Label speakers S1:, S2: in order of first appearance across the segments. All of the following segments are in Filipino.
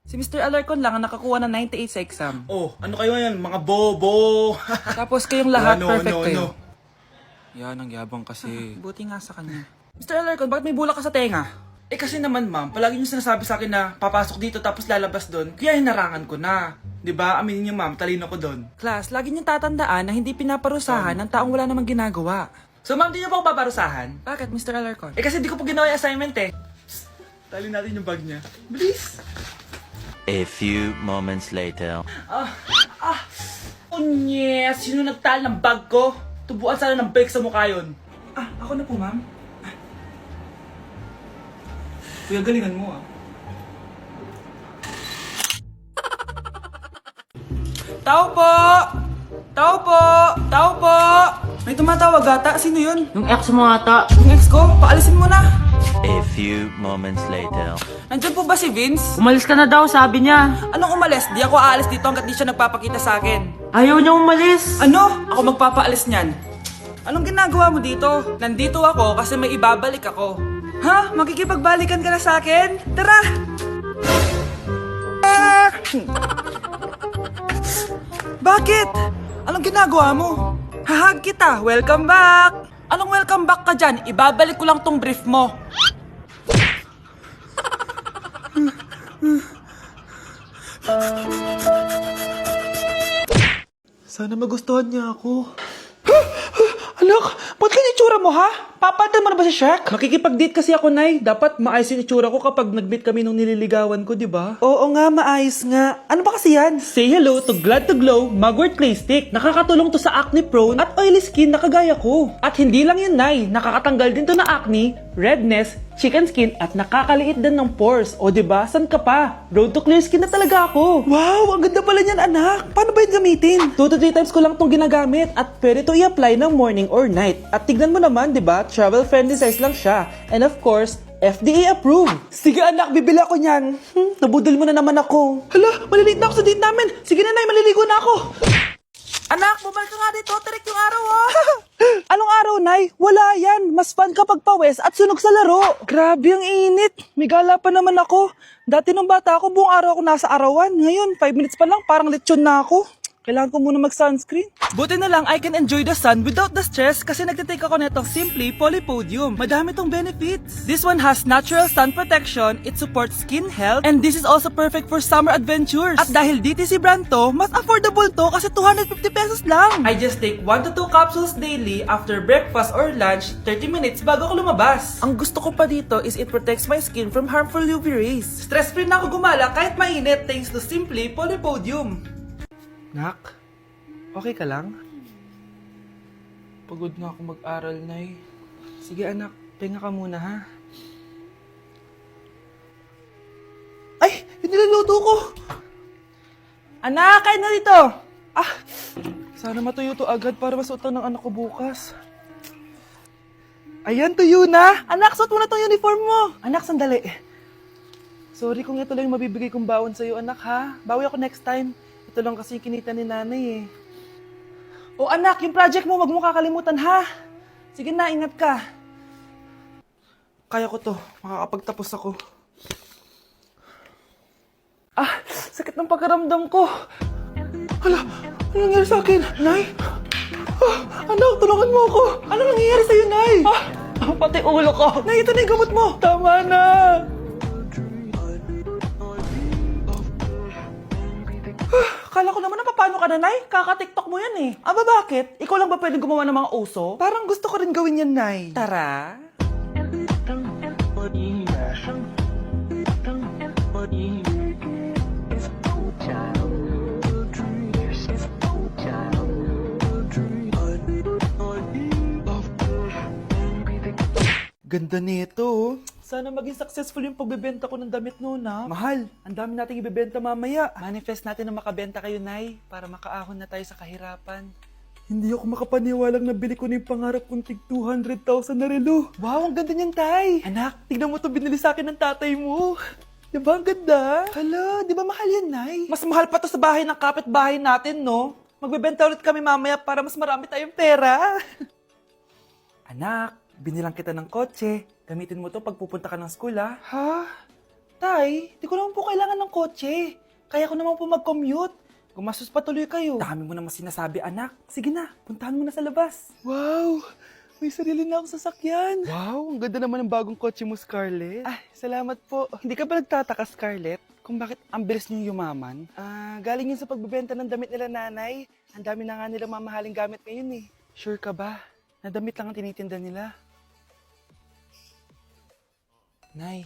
S1: Si Mr. Alarcon lang ang nakakuha ng 98 sa exam.
S2: Oh, ano kayo yan? Mga bobo!
S1: Tapos kayong lahat
S2: Ano,
S1: perfect
S2: ano,
S1: kayo.
S2: ano?
S1: Yan, ang yabang kasi. Buti nga sa kanya. Mr. Alarcon, bakit may bulak ka sa tenga?
S2: Eh kasi naman ma'am, palagi niyo sinasabi sa akin na papasok dito tapos lalabas doon, kaya hinarangan ko na. 'Di ba? Aminin niyo ma'am, talino ko doon.
S1: Class, lagi niyong tatandaan na hindi pinaparusahan ng taong wala namang ginagawa.
S2: So ma'am, di niyo ba ako paparusahan?
S1: Bakit, Mr. Alarcon?
S2: Eh kasi di ko pa ginawa yung assignment eh. Psst, tali natin yung bag niya. Bilis!
S3: A few moments later.
S2: Unyes! Sino nagtal ng bag ko? Tubuan sana ng bag sa mukha yun.
S1: Ako na po, ma'am.
S2: Kuya, galingan mo ah.
S1: Tao po! Tao po! Tao po! May tumatawag ata. Sino yun?
S4: Yung ex mo ata.
S1: Yung ex ko? Paalisin mo na.
S3: A few moments later.
S1: Nandyan po ba si Vince?
S4: Umalis ka na daw, sabi niya.
S1: Anong umalis? Di ako aalis dito hanggat di siya nagpapakita sa akin.
S4: Ayaw niya umalis.
S1: Ano? Ako magpapaalis niyan. Anong ginagawa mo dito? Nandito ako kasi may ibabalik ako. Ha? Makikipagbalikan ka na sa akin? Tara! Bakit? Anong ginagawa mo? Hahag kita. Welcome back! Anong welcome back ka dyan? Ibabalik ko lang tong brief mo.
S2: Sana magustuhan niya ako.
S1: Anak, ba't ganyan itsura mo ha? Papalitan mo na ba si Shrek? Makikipag-date kasi ako, Nay. Dapat maayos yung itsura ko kapag nag-meet kami nung nililigawan ko, di ba? Oo nga, maayos nga. Ano ba kasi yan? Say hello to Glad to Glow Mugwort Clay Stick. Nakakatulong to sa acne prone at oily skin na kagaya ko. At hindi lang yun, Nay. Nakakatanggal din to na acne, redness, chicken skin at nakakaliit din ng pores. O di ba? San ka pa? Road to clear skin na talaga ako. Wow, ang ganda pala niyan, anak. Paano ba yun gamitin? 2 to 3 times ko lang tong ginagamit at pwede to i-apply ng morning or night. At tignan mo naman, di ba? Travel friendly size lang siya. And of course, FDA approved. Sige anak, bibili ako niyan. Nabudol mo na naman ako. Hala, maliliit na ako sa date namin. Sige na, Nay, maliligo na ako. Anak, bumalik ka nga dito. Tarik yung araw, ah. Anong araw, Nay? Wala yan. Mas fun kapag pawes at sunog sa laro. Grabe ang init. May gala pa naman ako. Dati nung bata ako, buong araw ako nasa arawan. Ngayon, 5 minutes pa lang, parang lechon na ako. Kailangan ko muna mag-sunscreen. Buti na lang I can enjoy the sun without the stress kasi nagtitake ako netong Simply Polypodium. Madami tong benefits. This one has natural sun protection, it supports skin health, and this is also perfect for summer adventures. At dahil DTC brand to, mas affordable to kasi 250 pesos lang. I just take 1 to 2 capsules daily after breakfast or lunch, 30 minutes bago ako lumabas. Ang gusto ko pa dito is it protects my skin from harmful UV rays. Stress-free na ako gumala kahit mainit thanks to Simply Polypodium. Nak, okay ka lang? Pagod na ako mag-aral, Nay. Sige anak, pahinga ka muna ha. Ay, yung niluluto ko! Anak, kain na dito! Sana matuyo to agad para masuotan ng anak ko bukas. Ayan, tuyo na! Anak, suot mo na tong uniform mo! Anak, sandali. Sorry kung ito lang yung mabibigay kong bawon sa'yo, anak ha. Bawi ako next time. Ito lang kasi yung kinita ni nanay eh. O anak, yung project mo, wag mo kakalimutan ha. Sige na, ingat ka. Kaya ko to, makakapagtapos ako. Sakit ng pagkaramdam ko. Hala, ano nangyari sa akin? Nay? Anak, tulungan mo ako. Ano nangyayari sa'yo, Nay? Pati ulo ko. Nay, ito na yung gamot mo. Tama na. Kala ko naman na paano ka na, Nay? Kaka-tiktok mo yan eh. Aba bakit? Ikaw lang ba pwedeng gumawa ng mga uso? Parang gusto ko rin gawin yan, Nay. Tara. Ganda nito, oh. Sana maging successful yung pagbebenta ko ng damit noon, ha? Mahal, ang dami nating ibebenta mamaya. Manifest natin na makabenta kayo, Nay, para makaahon na tayo sa kahirapan. Hindi ako makapaniwalang nabili ko na yung pangarap kong tig 200,000 na relo. Wow, ang ganda niyan, Tay. Anak, tignan mo to binili sa akin ng tatay mo. Diba ang ganda? Hala, di ba mahal yan, Nay? Mas mahal pa to sa bahay ng kapitbahay natin, no? Magbebenta ulit kami mamaya para mas marami tayong pera. Anak, binilang kita ng kotse. Gamitin mo to pag pupunta ka ng school, ha? Ha? Tay, di ko naman po kailangan ng kotse. Kaya ko naman po mag-commute. Gumastos pa tuloy kayo. Dami mo naman sinasabi, anak. Sige na, puntahan mo na sa labas. Wow! May sarili na akong sasakyan. Wow, ang ganda naman ng bagong kotse mo, Scarlett. Ay, salamat po. Hindi ka ba nagtataka, Scarlett, kung bakit ang bilis niyong yumaman? Galing yun sa pagbebenta ng damit nila nanay. Ang dami na nga nila mamahaling gamit ngayon eh. Sure ka ba? Na damit lang ang tinitinda nila? Nay,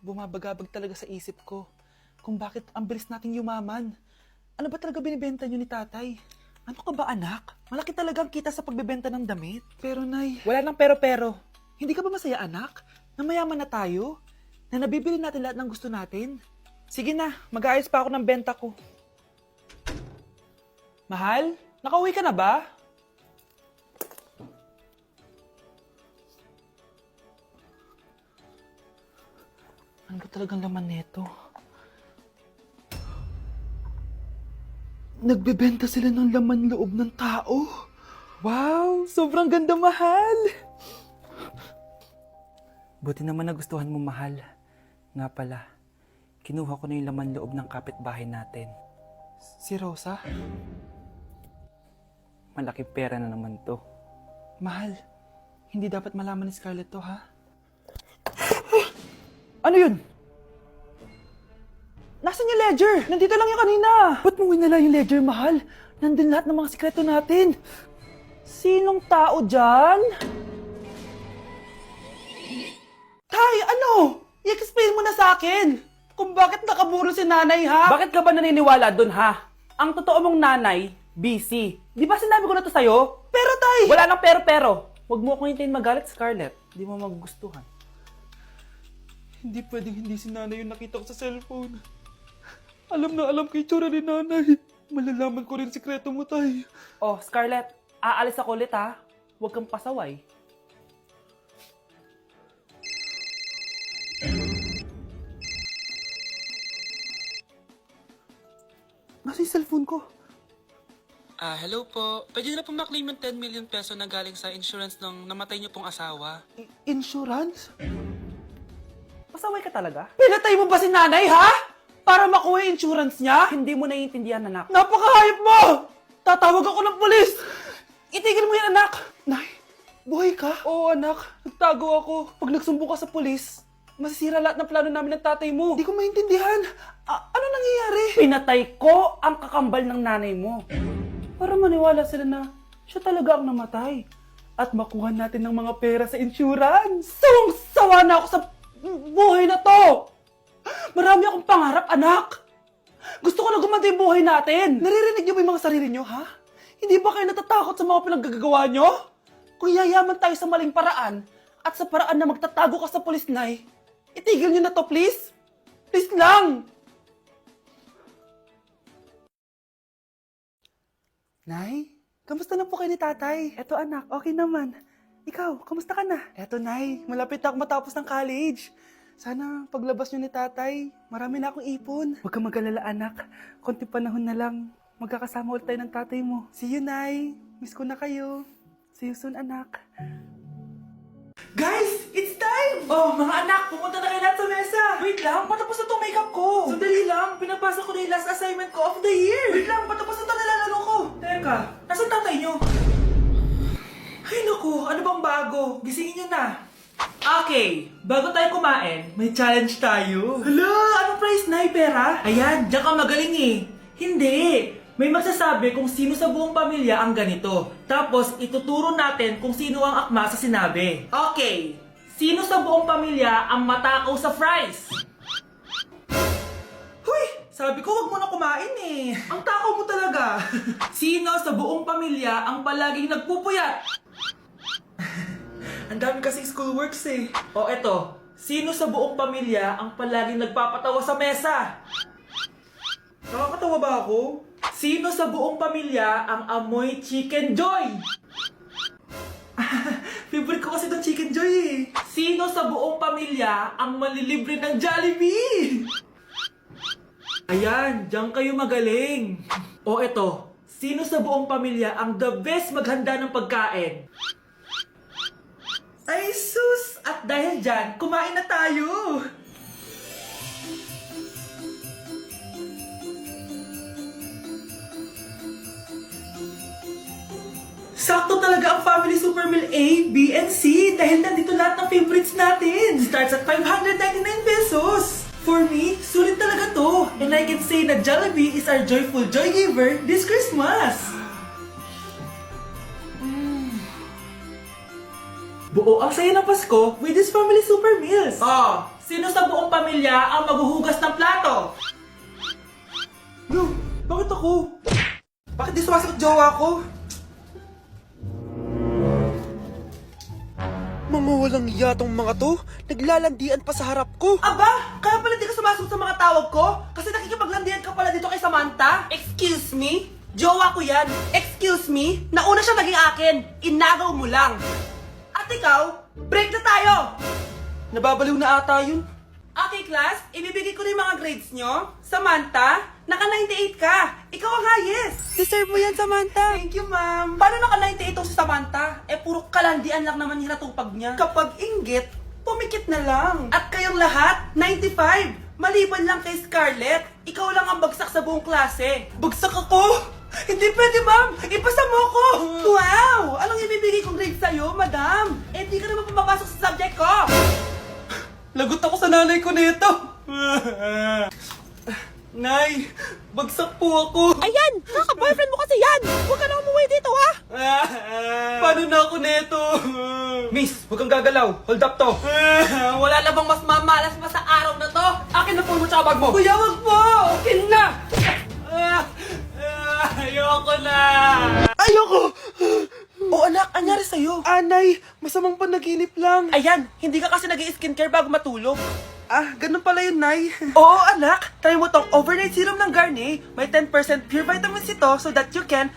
S1: bumabagabag talaga sa isip ko kung bakit ang bilis nating yumaman. Ano ba talaga binibenta niyo ni tatay? Ano ka ba anak? Malaki talagang kita sa pagbebenta ng damit. Pero nay, wala nang pero-pero. Hindi ka ba masaya anak? Na mayaman na tayo? Na nabibili natin lahat ng gusto natin? Sige na, mag-aayos pa ako ng benta ko. Mahal, nakauwi ka na ba? Ano ba talagang laman neto? Nagbebenta sila ng laman loob ng tao. Wow, sobrang ganda, mahal. Buti naman nagustuhan mo, mahal. Nga pala, kinuha ko na yung laman loob ng kapitbahay natin. Si Rosa? Malaking pera na naman to. Mahal, hindi dapat malaman ni Scarlett to, ha? Ano yun? Nasaan yung ledger? Nandito lang yung kanina. Ba't mo winala yung ledger, mahal? Nandun lahat ng mga sikreto natin. Sinong tao dyan? Tay, ano? I-explain mo na sa akin. Kung bakit nakaburo si nanay, ha? Bakit ka ba naniniwala dun, ha? Ang totoo mong nanay, busy. Di ba sinabi ko na to sa'yo? Pero, tay! Wala nang pero-pero. Huwag mo akong hintayin magalit, Scarlett. Di mo magugustuhan. Hindi pwedeng hindi si nanay yung nakita ko sa cellphone. Alam na alam kay tsura ni nanay. Malalaman ko rin sikreto mo, tay. Oh, Scarlett, aalis ako ulit, ha? Huwag kang pasaway. Nasa yung cellphone ko?
S2: Hello po. Pwede na po maklaim yung 10 million peso na galing sa insurance ng namatay niyo pong asawa.
S1: Insurance? Pasaway ka talaga? Pinatay mo ba si nanay, ha? Para makuha yung insurance niya? Hindi mo naiintindihan, anak. Napakahayop mo! Tatawag ako ng pulis! Itigil mo yan, anak! Nay, buhay ka? Oo, anak. Nagtago ako. Pag nagsumbong ka sa pulis, masisira lahat ng plano namin ng tatay mo. Hindi ko maintindihan. Ano nangyayari? Pinatay ko ang kakambal ng nanay mo. Para maniwala sila na siya talaga ang namatay. At makuha natin ng mga pera sa insurance. Sawang-sawa na ako sa buhay na to! Marami akong pangarap, anak! Gusto ko na gumanda yung buhay natin! Naririnig niyo ba yung mga sarili niyo, ha? Hindi ba kayo natatakot sa mga pinaggagawa niyo? Kung yayaman tayo sa maling paraan, at sa paraan na magtatago ka sa pulis, nay, itigil niyo na to, please! Please lang! Nay, kamusta na po kayo ni tatay? Eto anak, okay naman. Ikaw, kamusta ka na? Eto nay, malapit na ako matapos ng college. Sana paglabas nyo ni tatay, marami na akong ipon. Huwag kang mag-alala anak, konti panahon na lang. Magkakasama ulit tayo ng tatay mo. See you, Nay. Miss ko na kayo. See you soon, anak. Guys, it's time! Oh, mga anak, pumunta na kayo lahat sa mesa. Wait lang, patapos na itong makeup ko. Sandali lang, pinapasa ko na yung last assignment ko of the year. Wait lang, patapos na ito nilalaro ko. Teka, nasan tatay nyo? Ay naku, ano bang bago? Gisingin nyo na. Okay, bago tayo kumain, may challenge tayo. Hala, anong prize na pera? Ayan, diyan ka magaling eh. Hindi, may magsasabi kung sino sa buong pamilya ang ganito. Tapos, ituturo natin kung sino ang akma sa sinabi. Okay, sino sa buong pamilya ang matakaw sa fries? Huy, sabi ko wag mo na kumain eh. Ang takaw mo talaga. Sino sa buong pamilya ang palaging nagpupuyat? Ang dami kasing schoolworks eh. O eto, sino sa buong pamilya ang palaging nagpapatawa sa mesa? Nakakatawa ba ako? Sino sa buong pamilya ang amoy Chicken Joy? Favorite ko kasi itong Chicken Joy eh. Sino sa buong pamilya ang malilibre ng Jollibee? Ayan, diyan kayo magaling. O eto, sino sa buong pamilya ang the best maghanda ng pagkain? Ay sus! At dahil dyan, kumain na tayo! Sakto talaga ang Family Super Meal A, B, and C dahil nandito lahat ng favorites natin. Starts at 599 pesos. For me, sulit talaga to. And I can say na Jollibee is our joyful joy giver this Christmas. Buo ang saya ng Pasko with this Family Super Meals.
S4: Oh, sino sa buong pamilya ang maghuhugas ng plato?
S1: No, bakit ako? Bakit di sumasagot jowa ko? Mga walang iya tong mga to. Naglalandian pa sa harap ko.
S4: Aba, kaya pala di ka sumasagot sa mga tawag ko? Kasi nakikipaglandian ka pala dito kay Samantha? Excuse me? Jowa ko yan. Excuse me? Nauna siya naging akin. Inagaw mo lang. At ikaw, break na tayo!
S1: Nababaliw na ata yun.
S4: Okay, class, ibibigay ko na yung mga grades nyo. Samantha, naka-98 ka. Ikaw ang highest.
S1: Deserve mo yan, Samantha.
S4: Thank you, ma'am. Paano naka-98 si Samantha? Eh, puro kalandian lang naman hinatupag niya. Kapag inggit, pumikit na lang. At kayong lahat, 95. Maliban lang kay Scarlett, ikaw lang ang bagsak sa buong klase.
S1: Bagsak ako.
S4: Hindi pwede, ma'am! Ipasa mo ko! Wow! Anong ibibigay kong grade sa'yo, madam? Eh, di ka naman pumapasok sa subject ko!
S1: Lagot ako sa nanay ko nito. Nay, bagsak po ako.
S4: Ayan! Kaka-boyfriend mo kasi yan! Huwag ka na umuwi dito, ha?
S1: Paano na ako nito?
S2: Miss, huwag kang gagalaw. Hold up to.
S4: Wala na bang mas mamalas pa sa araw na to?
S2: Akin na phone mo tsaka bag mo.
S4: Kuya, wag po!
S2: Akin na! Ayoko na!
S1: Ayoko! Oh anak, anyari sa'yo? Anay, masamang panaginip lang.
S4: Ayan, hindi ka kasi nag-i-skincare bago matulog.
S1: Ah, ganun pala yun, Nay.
S4: Oo, anak. Try mo tong overnight serum ng Garnier. May 10% pure vitamins ito so that you can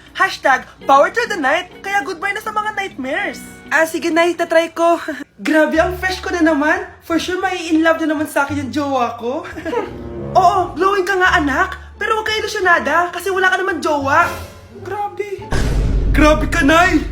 S4: #power through the night. Kaya goodbye na sa mga nightmares.
S1: Ah, sige, Nay, tatry ko. Grabe, ang fresh ko na naman. For sure, may in love na naman sa akin yung jowa ko.
S4: Oo, glowing ka nga, anak. Pero huwag ka ilusyonada kasi wala ka naman jowa.
S1: Grabe. Grabe ka, Nay.